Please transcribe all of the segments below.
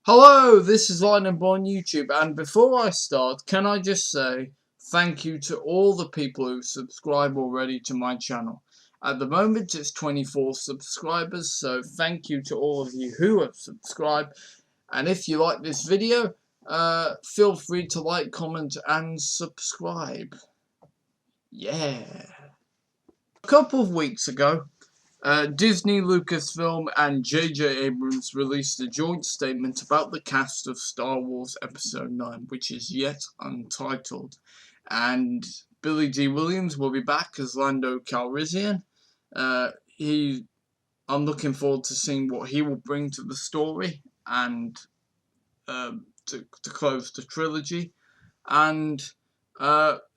Hello, this is Lightningboy on YouTube, and before I start, can I just say thank you to all the people who subscribe already to my channel. At the moment it's 24 subscribers, so thank you to all of you who have subscribed, and if you like this video, feel free to like, comment and subscribe. Yeah. A couple of weeks ago, Disney, Lucasfilm and J.J. Abrams released a joint statement about the cast of Star Wars Episode IX, which is yet untitled. And Billy D. Williams will be back as Lando Calrissian. I'm looking forward to seeing what he will bring to the story and to close the trilogy. And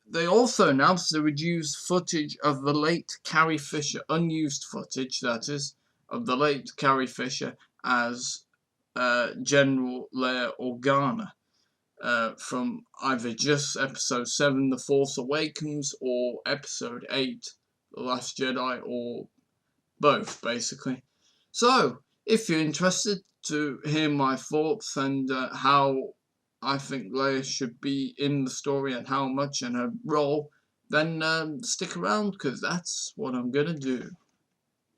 they also announced they would use footage of the late Carrie Fisher, unused footage, that is, of the late Carrie Fisher as General Leia Organa from either just Episode 7, The Force Awakens, or Episode 8, The Last Jedi, or both, basically. So, if you're interested to hear my thoughts and how I think Leia should be in the story and how much and her role, then stick around because that's what I'm gonna do.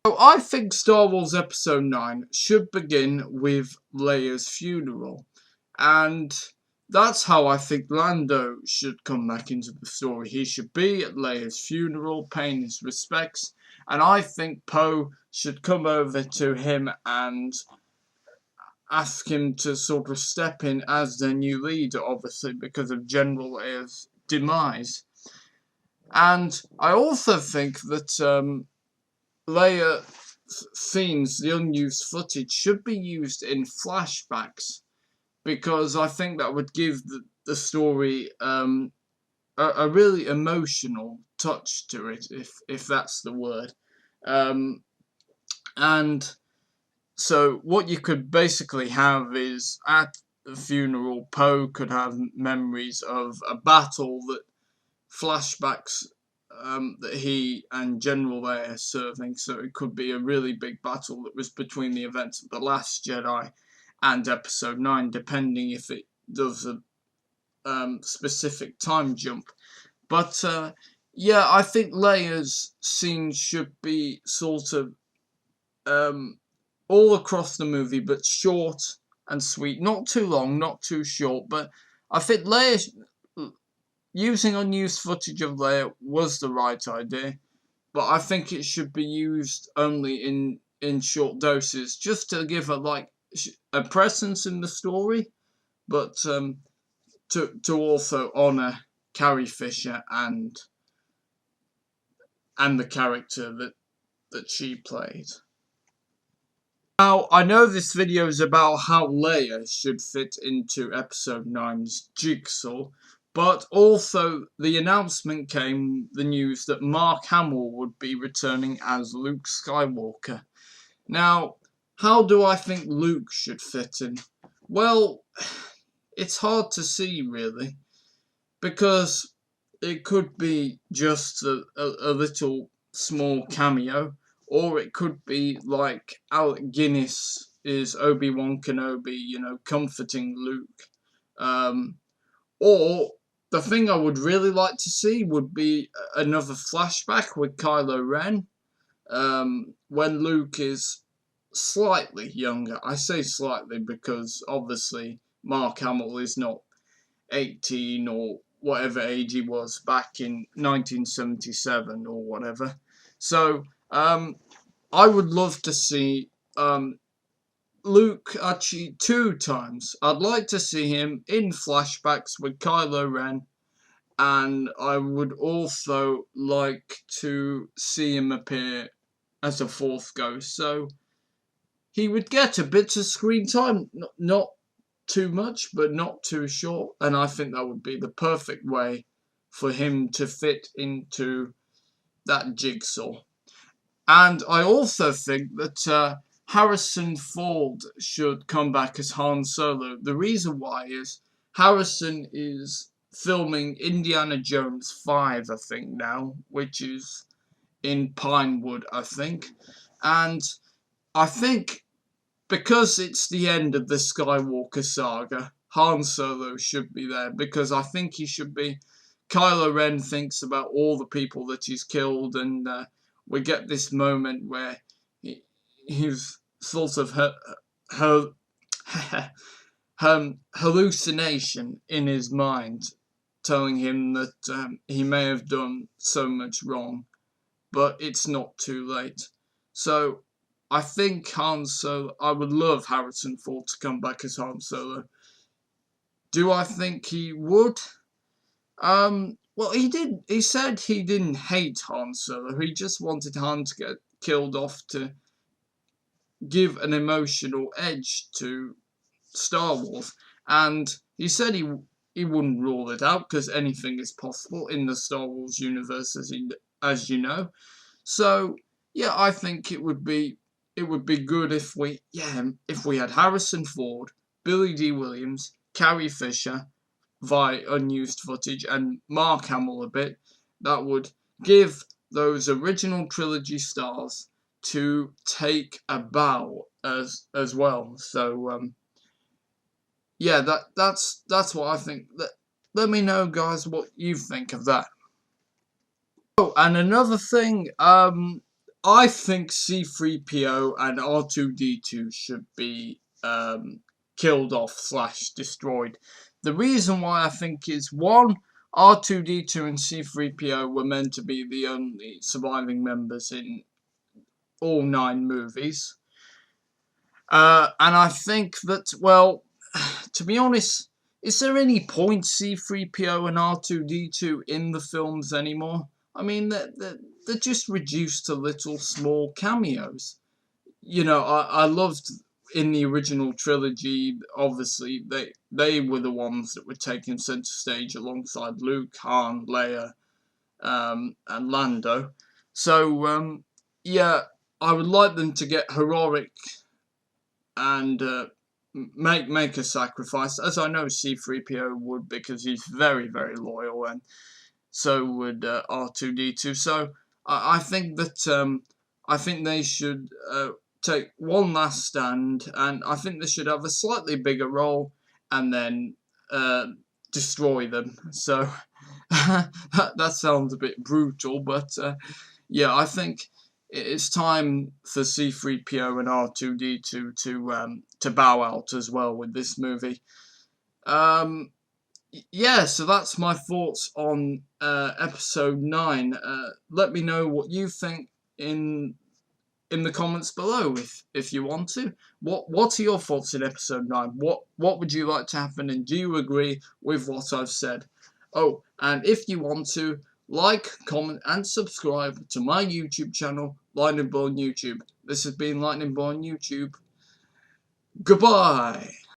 So I think Star Wars Episode IX should begin with Leia's funeral, and that's how I think Lando should come back into the story. He should be at Leia's funeral, paying his respects, and I think Poe should come over to him and ask him to sort of step in as the new leader, obviously, because of General Leia's demise. And I also think that Leia scenes, the unused footage, should be used in flashbacks, because I think that would give the story a really emotional touch to it, if that's the word. And so what you could basically have is, at the funeral, Poe could have memories of a battle, that flashbacks that he and General Leia are serving. So it could be a really big battle that was between the events of The Last Jedi and Episode IX, depending if it does a specific time jump. But yeah, I think Leia's scenes should be sort of all across the movie, but short and sweet. Not too long, not too short, but I think Leia, using unused footage of Leia was the right idea, but I think it should be used only in short doses, just to give her, like, a presence in the story, but to also honour Carrie Fisher and the character that she played. Now, I know this video is about how Leia should fit into Episode IX's jigsaw, but also the announcement came, the news that Mark Hamill would be returning as Luke Skywalker. Now, how do I think Luke should fit in? Well, it's hard to see, really, because it could be just a little small cameo, or it could be like Alec Guinness is Obi-Wan Kenobi, comforting Luke. Or the thing I would really like to see would be another flashback with Kylo Ren, when Luke is slightly younger. I say slightly because obviously Mark Hamill is not 18 or whatever age he was back in 1977 or whatever. So I would love to see Luke actually 2 times. I'd like to see him in flashbacks with Kylo Ren, and I would also like to see him appear as a Force ghost. So he would get a bit of screen time, not too much, but not too short, and I think that would be the perfect way for him to fit into that jigsaw. And I also think that Harrison Ford should come back as Han Solo. The reason why is Harrison is filming Indiana Jones 5, I think now, which is in Pinewood, I think. And I think because it's the end of the Skywalker saga, Han Solo should be there, because I think he should be. Kylo Ren thinks about all the people that he's killed, and we get this moment where he's sort of hallucination in his mind, telling him that he may have done so much wrong, but it's not too late. So I think Han Solo. I would love Harrison Ford to come back as Han Solo. Do I think he would? Well, he did. He said he didn't hate Han Solo. He just wanted Han to get killed off to give an emotional edge to Star Wars, and he said he wouldn't rule it out because anything is possible in the Star Wars universe, as you know. So yeah, I think it would be good if we had Harrison Ford, Billy D. Williams, Carrie Fisher via unused footage, and Mark Hamill a bit. That would give those original trilogy stars to take a bow as well. So yeah, that's what I think. Let me know, guys, what you think of that. Oh, and another thing, I think C-3PO and R2-D2 should be killed off / destroyed. The reason why I think is, one, R2-D2 and C-3PO were meant to be the only surviving members in all 9 movies. And I think that, well, to be honest, is there any point C-3PO and R2-D2 in the films anymore? I mean, they're just reduced to little small cameos. You know, I loved in the original trilogy, obviously, they were the ones that were taking center stage alongside Luke, Han, Leia, and Lando. So, yeah, I would like them to get heroic and make a sacrifice, as I know C-3PO would, because he's very, very loyal, and so would R2-D2. So I think that I think they should take one last stand, and I think they should have a slightly bigger role, and then destroy them. So that sounds a bit brutal, but yeah, I think it's time for C-3PO and R2-D2 to bow out as well with this movie. Yeah, so that's my thoughts on episode 9. Let me know what you think in the comments below if you want to. What are your thoughts in episode 9? What would you like to happen, and do you agree with what I've said? Oh, and if you want to, like, comment, and subscribe to my YouTube channel, Lightningboy on YouTube. This has been Lightningboy on YouTube. Goodbye!